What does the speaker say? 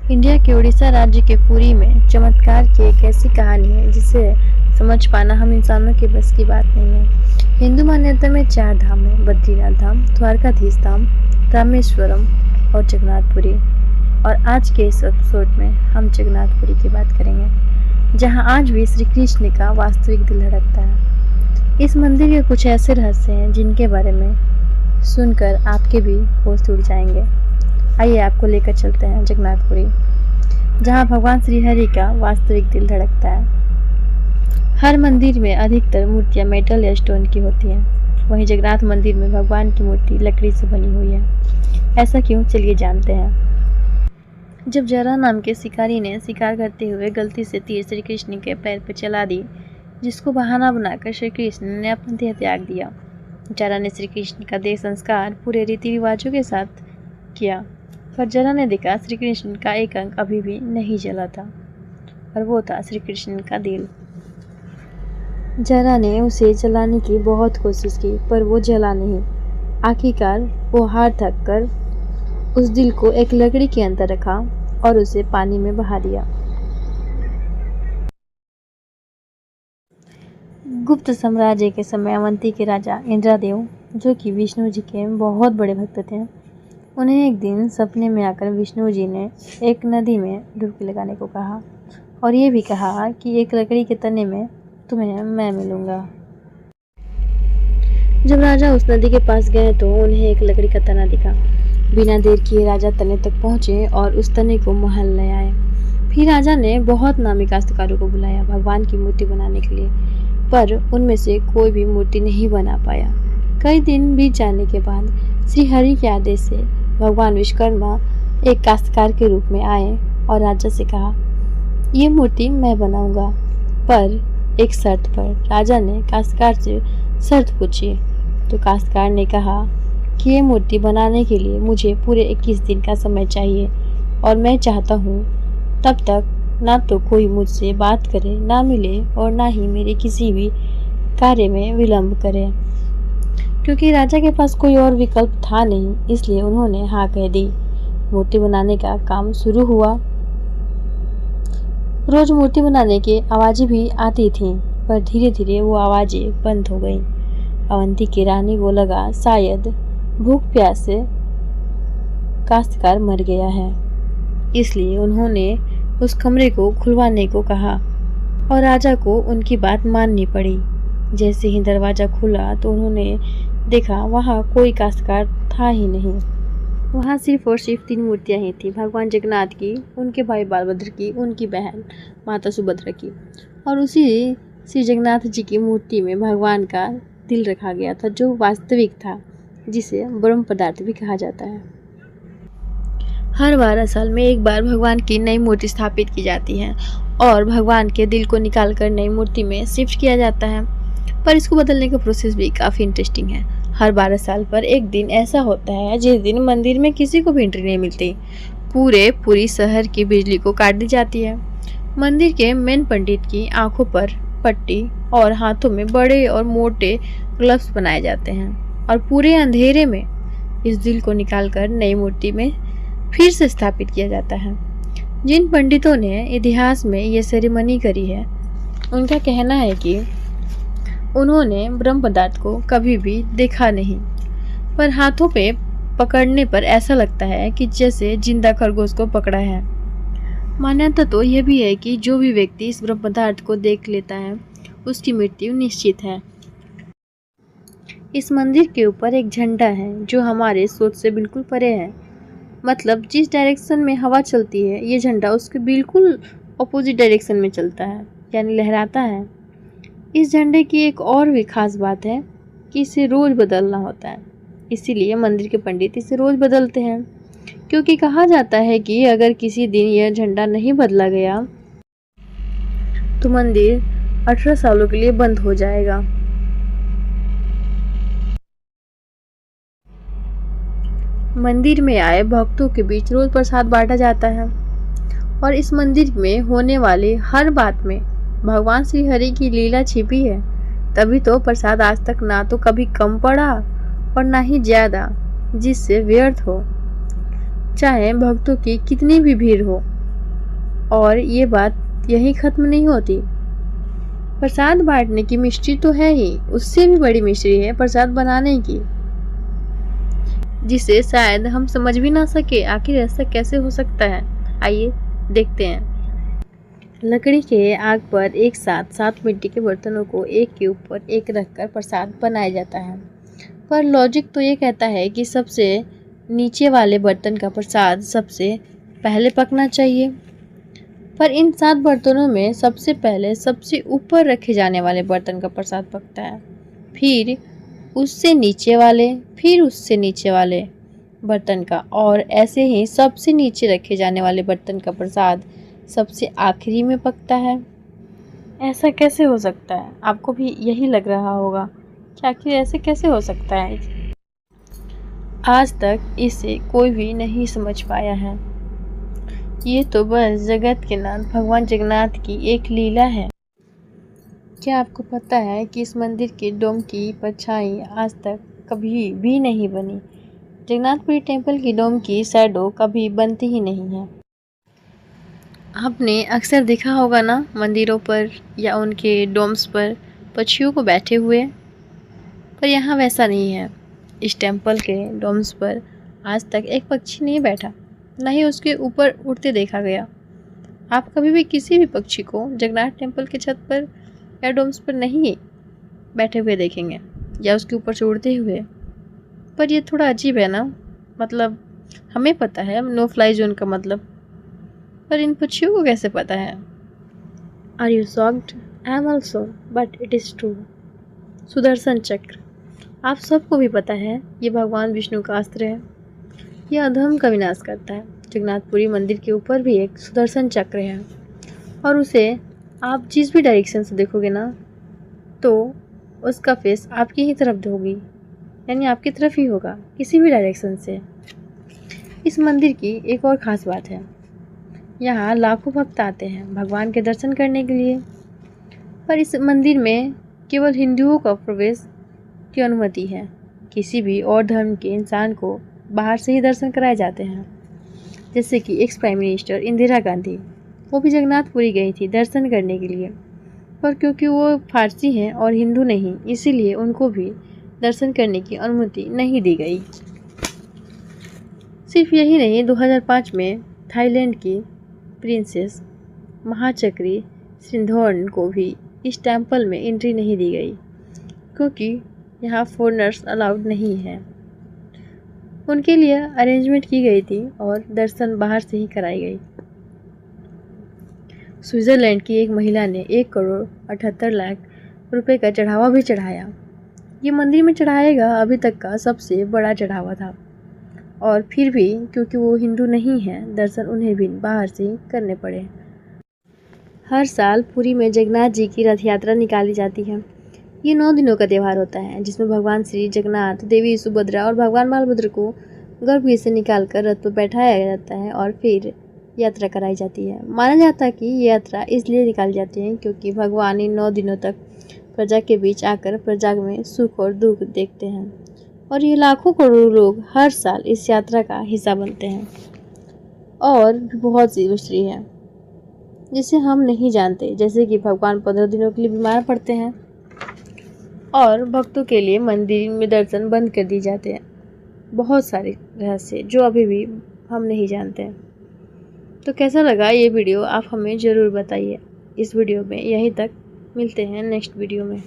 India के उड़ीसा राज्य के पुरी में चमत्कार की एक ऐसी कहानी है जिसे समझ पाना हम इंसानों के बस की बात नहीं है। हिंदू मान्यता में 4 धाम है: बद्रीनाथ धाम, द्वारकाधीश धाम, रामेश्वरम और जगन्नाथपुरी। और आज के इस एपिसोड में हम जगन्नाथपुरी की बात करेंगे, जहां आज भी श्री कृष्ण का वास्तविक दिल धड़कता है। इस मंदिर के कुछ ऐसे रहस्य हैं जिनके बारे में सुनकर आपके भी होश उड़ जाएंगे। आइए आपको लेकर चलते हैं जगन्नाथपुरी, जहां भगवान श्रीहरि का वास्तविक दिल धड़कता है। हर मंदिर में अधिकतर मूर्तियां मेटल या स्टोन की होती हैं, वहीं जगन्नाथ मंदिर में भगवान की मूर्ति लकड़ी से बनी हुई है। ऐसा क्यों, चलिए जानते हैं। जब जरा नाम के शिकारी ने शिकार करते हुए गलती से तीर श्री कृष्ण के पैर पर चला दी, जिसको बहाना बनाकर श्री कृष्ण ने अपना देह त्याग दिया। जरा ने श्री कृष्ण का देह संस्कार पूरे रीति रिवाजों के साथ किया, पर जरा ने देखा श्री कृष्ण का एक अंग अभी भी नहीं जला था, और वो था श्री कृष्ण का दिल। जरा ने उसे जलाने की बहुत कोशिश की, पर वो जला नहीं। आखिरकार वो हार थक कर उस दिल को एक लकड़ी के अंदर रखा और उसे पानी में बहा दिया। गुप्त साम्राज्य के समय अवंती के राजा इंद्रदेव, जो कि विष्णु जी के बहुत बड़े भक्त थे, उन्हें एक दिन सपने में आकर विष्णु जी ने एक नदी में डुबकी लगाने को कहा, और ये भी कहा कि एक लकड़ी के तने में तुम्हें मैं मिलूंगा। जब राजा उस नदी के पास गए तो उन्हें एक लकड़ी का तना दिखा। बिना देर किए राजा तने तक पहुंचे और उस तने को महल ले आए। फिर राजा ने बहुत नामी काश्तकारों को बुलाया भगवान की मूर्ति बनाने के लिए, पर उनमें से कोई भी मूर्ति नहीं बना पाया। कई दिन बीत जाने के बाद श्री हरि के आदेश से भगवान विश्वकर्मा एक काश्तकार के रूप में आए और राजा से कहा, ये मूर्ति मैं बनाऊंगा, पर एक शर्त पर। राजा ने काश्तकार से शर्त पूछी तो काश्तकार ने कहा कि ये मूर्ति बनाने के लिए मुझे पूरे 21 दिन का समय चाहिए, और मैं चाहता हूँ तब तक ना तो कोई मुझसे बात करे, ना मिले, और ना ही मेरे किसी भी कार्य में विलंब करे। क्योंकि राजा के पास कोई और विकल्प था नहीं, इसलिए उन्होंने हाँ कह दी। मूर्ति बनाने का काम शुरू हुआ। रोज मूर्ति बनाने की आवाज़ें भी आती थीं, पर धीरे धीरे वो आवाज़ें बंद हो गईं। अवंती की रानी को लगा शायद भूख प्यास से काश्तकार मर गया है, इसलिए उन्होंने उस कमरे को खुलवाने को कहा और राजा को उनकी बात माननी पड़ी। जैसे ही दरवाज़ा खुला तो उन्होंने देखा वहाँ कोई काश्तकार था ही नहीं। वहाँ सिर्फ और सिर्फ 3 मूर्तियाँ ही थी: भगवान जगन्नाथ की, उनके भाई बलभद्र की, उनकी बहन माता सुभद्रा की। और उसी श्री जगन्नाथ जी की मूर्ति में भगवान का दिल रखा गया था, जो वास्तविक था, जिसे ब्रह्म पदार्थ भी कहा जाता है। हर 12 साल में एक बार भगवान की नई मूर्ति स्थापित की जाती है और भगवान के दिल को निकालकर नई मूर्ति में शिफ्ट किया जाता है, पर इसको बदलने का प्रोसेस भी काफ़ी इंटरेस्टिंग है। हर 12 साल पर एक दिन ऐसा होता है जिस दिन मंदिर में किसी को भी एंट्री नहीं मिलती। पूरी शहर की बिजली को काट दी जाती है। मंदिर के मेन पंडित की आंखों पर पट्टी और हाथों में बड़े और मोटे ग्लव्स बनाए जाते हैं, और पूरे अंधेरे में इस दिल को निकालकर नई मूर्ति में फिर से स्थापित किया जाता है। जिन पंडितों ने इतिहास में ये सेरेमनी करी है, उनका कहना है कि उन्होंने ब्रह्म पदार्थ को कभी भी देखा नहीं, पर हाथों पे पकड़ने पर ऐसा लगता है कि जैसे जिंदा खरगोश को पकड़ा है। मान्यता तो यह भी है कि जो भी व्यक्ति इस ब्रह्म पदार्थ को देख लेता है, उसकी मृत्यु निश्चित है। इस मंदिर के ऊपर एक झंडा है जो हमारे सोच से बिल्कुल परे है। मतलब जिस डायरेक्शन में हवा चलती है, ये झंडा उसके बिल्कुल अपोजिट डायरेक्शन में चलता है, यानी लहराता है। इस झंडे की एक और भी खास बात है कि इसे रोज बदलना होता है, इसीलिए मंदिर के पंडित इसे रोज बदलते हैं, क्योंकि कहा जाता है कि अगर किसी दिन यह झंडा नहीं बदला गया तो मंदिर 18 सालों के लिए बंद हो जाएगा। मंदिर में आए भक्तों के बीच रोज प्रसाद बांटा जाता है, और इस मंदिर में होने वाली हर बात में भगवान श्री हरि की लीला छिपी है। तभी तो प्रसाद आज तक ना तो कभी कम पड़ा और ना ही ज्यादा, जिससे व्यर्थ हो। चाहे भक्तों की कितनी भी भीड़ हो, और ये बात यहीं ख़त्म नहीं होती। प्रसाद बांटने की मिस्ट्री तो है ही, उससे भी बड़ी मिस्ट्री है प्रसाद बनाने की, जिसे शायद हम समझ भी ना सके। आखिर ऐसा कैसे हो सकता है, आइए देखते हैं। लकड़ी के आग पर एक साथ 7 मिट्टी के बर्तनों को एक के ऊपर एक रखकर प्रसाद बनाया जाता है। पर लॉजिक तो ये कहता है कि सबसे नीचे वाले बर्तन का प्रसाद सबसे पहले पकना चाहिए। पर इन 7 बर्तनों में सबसे पहले सबसे ऊपर रखे जाने वाले बर्तन का प्रसाद पकता है, फिर उससे नीचे वाले, फिर उससे नीचे वाले बर्तन का, और ऐसे ही सबसे नीचे रखे जाने वाले बर्तन का प्रसाद सबसे आखिरी में पकता है। ऐसा कैसे हो सकता है? आपको भी यही लग रहा होगा कि आखिर ऐसे कैसे हो सकता है। आज तक इसे कोई भी नहीं समझ पाया है। ये तो बस जगत के नाथ भगवान जगन्नाथ की एक लीला है। क्या आपको पता है कि इस मंदिर के डोम की परछाई आज तक कभी भी नहीं बनी? जगन्नाथपुरी टेम्पल की डोम की शैडो कभी बनती ही नहीं है। आपने अक्सर देखा होगा ना, मंदिरों पर या उनके डोम्स पर पक्षियों को बैठे हुए, पर यहाँ वैसा नहीं है। इस टेम्पल के डोम्स पर आज तक एक पक्षी नहीं बैठा, न ही उसके ऊपर उड़ते देखा गया। आप कभी भी किसी भी पक्षी को जगन्नाथ टेम्पल के छत पर या डोम्स पर नहीं बैठे हुए देखेंगे या उसके ऊपर से उड़ते हुए। पर ये थोड़ा अजीब है ना, मतलब हमें पता है नो फ्लाई जोन का मतलब, पर इन पक्षियों को कैसे पता है? Are you shocked? I am also, but it is true. Sudarshan Chakra, आप सबको भी पता है ये भगवान विष्णु का अस्त्र है। यह अधर्म का विनाश करता है। जगन्नाथपुरी मंदिर के ऊपर भी एक सुदर्शन चक्र है, और उसे आप जिस भी डायरेक्शन से देखोगे ना, तो उसका फेस आपकी ही तरफ होगी, यानी आपकी तरफ ही होगा, किसी भी डायरेक्शन से। इस मंदिर की एक और ख़ास बात है, यहाँ लाखों भक्त आते हैं भगवान के दर्शन करने के लिए, पर इस मंदिर में केवल हिंदुओं का प्रवेश की अनुमति है। किसी भी और धर्म के इंसान को बाहर से ही दर्शन कराए जाते हैं। जैसे कि ex prime minister Indira Gandhi, वो भी जगन्नाथपुरी गई थी दर्शन करने के लिए, पर क्योंकि वो फारसी हैं और हिंदू नहीं, इसीलिए उनको भी दर्शन करने की अनुमति नहीं दी गई। सिर्फ यही नहीं, 2005 में थाईलैंड की प्रिंसेस महाचक्री सिंधोर्न को भी इस टेम्पल में एंट्री नहीं दी गई, क्योंकि यहाँ फॉरेनर्स अलाउड नहीं है। उनके लिए अरेंजमेंट की गई थी और दर्शन बाहर से ही कराई गई। स्विट्ज़रलैंड की एक महिला ने 1,78,00,000 रुपए का चढ़ावा भी चढ़ाया। ये मंदिर में चढ़ाएगा अभी तक का सबसे बड़ा चढ़ावा था, और फिर भी क्योंकि वो हिंदू नहीं हैं, दर्शन उन्हें भी बाहर से ही करने पड़े। हर साल पुरी में जगन्नाथ जी की रथ यात्रा निकाली जाती है। ये 9 दिनों का त्यौहार होता है, जिसमें भगवान श्री जगन्नाथ, देवी सुभद्रा और भगवान बलभद्र को गर्भगृह से निकालकर रथ पर बैठाया जाता है और फिर यात्रा कराई जाती है। माना जाता है कि ये यात्रा इसलिए निकाली जाती है क्योंकि भगवान इन 9 दिनों तक प्रजा के बीच आकर प्रजा में सुख और दुख देखते हैं, और ये लाखों करोड़ों लोग हर साल इस यात्रा का हिस्सा बनते हैं। और भी बहुत सी मिस्ट्री है जिसे हम नहीं जानते, जैसे कि भगवान 15 दिनों के लिए बीमार पड़ते हैं और भक्तों के लिए मंदिर में दर्शन बंद कर दिए जाते हैं। बहुत सारे रहस्य जो अभी भी हम नहीं जानते। तो कैसा लगा ये वीडियो, आप हमें ज़रूर बताइए। इस वीडियो में यहीं तक, मिलते हैं नेक्स्ट वीडियो में।